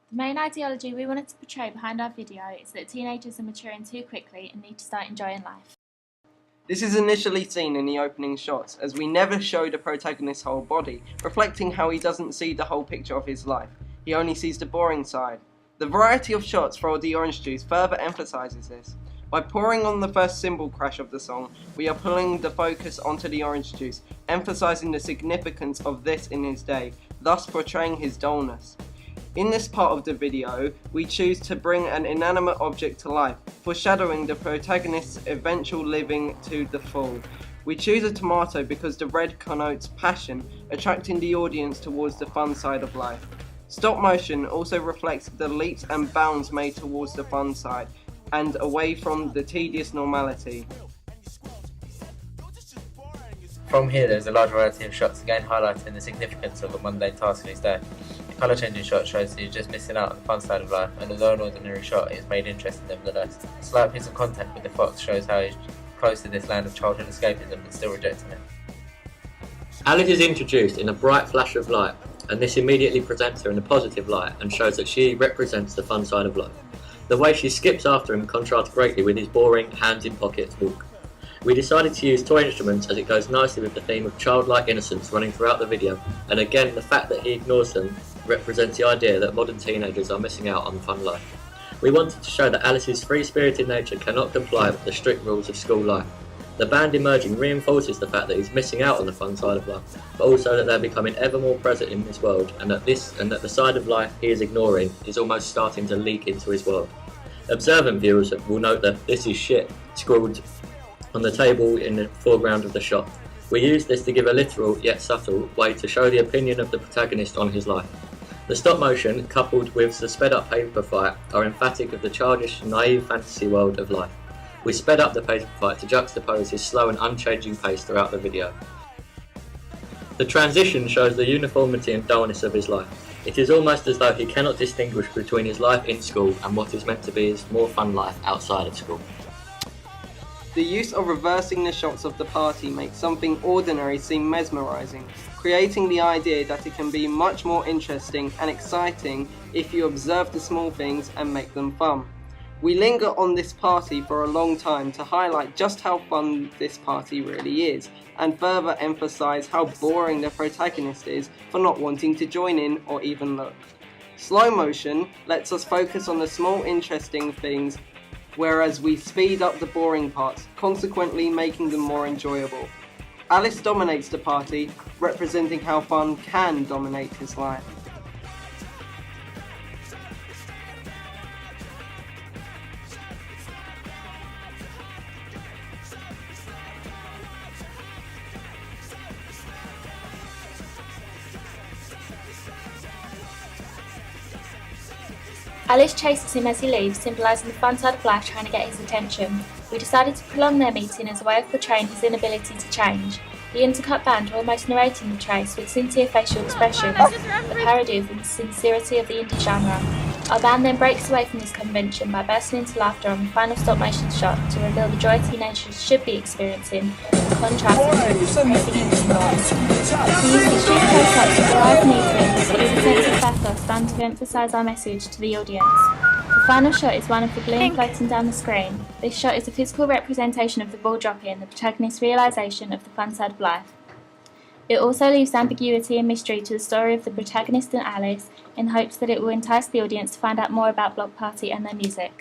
The main ideology we wanted to portray behind our video is that teenagers are maturing too quickly and need to start enjoying life. This is initially seen in the opening shots, as we never show the protagonist's whole body, reflecting how he doesn't see the whole picture of his life. He only sees the boring side. The variety of shots for the orange juice further emphasises this. By pouring on the first cymbal crash of the song, we are pulling the focus onto the orange juice, emphasising the significance of this in his day, thus portraying his dullness. In this part of the video, we choose to bring an inanimate object to life, foreshadowing the protagonist's eventual living to the full. We choose a tomato because the red connotes passion, attracting the audience towards the fun side of life. Stop motion also reflects the leaps and bounds made towards the fun side, and away from the tedious normality. From here, there is a large variety of shots, again highlighting the significance of a mundane task in his day. The colour changing shot shows that he's just missing out on the fun side of life, and although an ordinary shot, it is made interesting nevertheless. A slight piece of contact with the fox shows how he's close to this land of childhood escapism but still rejecting it. Alice is introduced in a bright flash of light, and this immediately presents her in a positive light and shows that she represents the fun side of life. The way she skips after him contrasts greatly with his boring, hands in pockets walk. We decided to use toy instruments as it goes nicely with the theme of childlike innocence running throughout the video, and again the fact that he ignores them represents the idea that modern teenagers are missing out on fun life. We wanted to show that Alice's free-spirited nature cannot comply with the strict rules of school life. The band emerging reinforces the fact that he's missing out on the fun side of life, but also that they're becoming ever more present in this world, and that the side of life he is ignoring is almost starting to leak into his world. Observant viewers will note that "this is shit" scrawled on the table in the foreground of the shot. We use this to give a literal yet subtle way to show the opinion of the protagonist on his life. The stop motion, coupled with the sped up paper fight, are emphatic of the childish, naive fantasy world of life. We sped up the paper fight to juxtapose his slow and unchanging pace throughout the video. The transition shows the uniformity and dullness of his life. It is almost as though he cannot distinguish between his life in school and what is meant to be his more fun life outside of school. The use of reversing the shots of the party makes something ordinary seem mesmerising, creating the idea that it can be much more interesting and exciting if you observe the small things and make them fun. We linger on this party for a long time to highlight just how fun this party really is, and further emphasise how boring the protagonist is for not wanting to join in or even look. Slow motion lets us focus on the small interesting things, whereas we speed up the boring parts, consequently making them more enjoyable. Alice dominates the party, representing how fun can dominate his life. Alice chases him as he leaves, symbolising the fun side of life trying to get his attention. We decided to prolong their meeting as a way of portraying his inability to change. The intercut band are almost narrating the trace with sincere facial expressions, a parody of the sincerity of the indie genre. Our band then breaks away from this convention by bursting into laughter on the final stop motion shot to reveal the joy teenagers should be experiencing, in contrast to the depressing indie noise. We use extreme close-ups of live meetings with a sense of pathos done to emphasise our message to the audience. The final shot is one of the balloon floating down the screen. This shot is a physical representation of the ball dropping, the protagonist's realisation of the fun side of life. It also leaves ambiguity and mystery to the story of the protagonist and Alice, in hopes that it will entice the audience to find out more about Bloc Party and their music.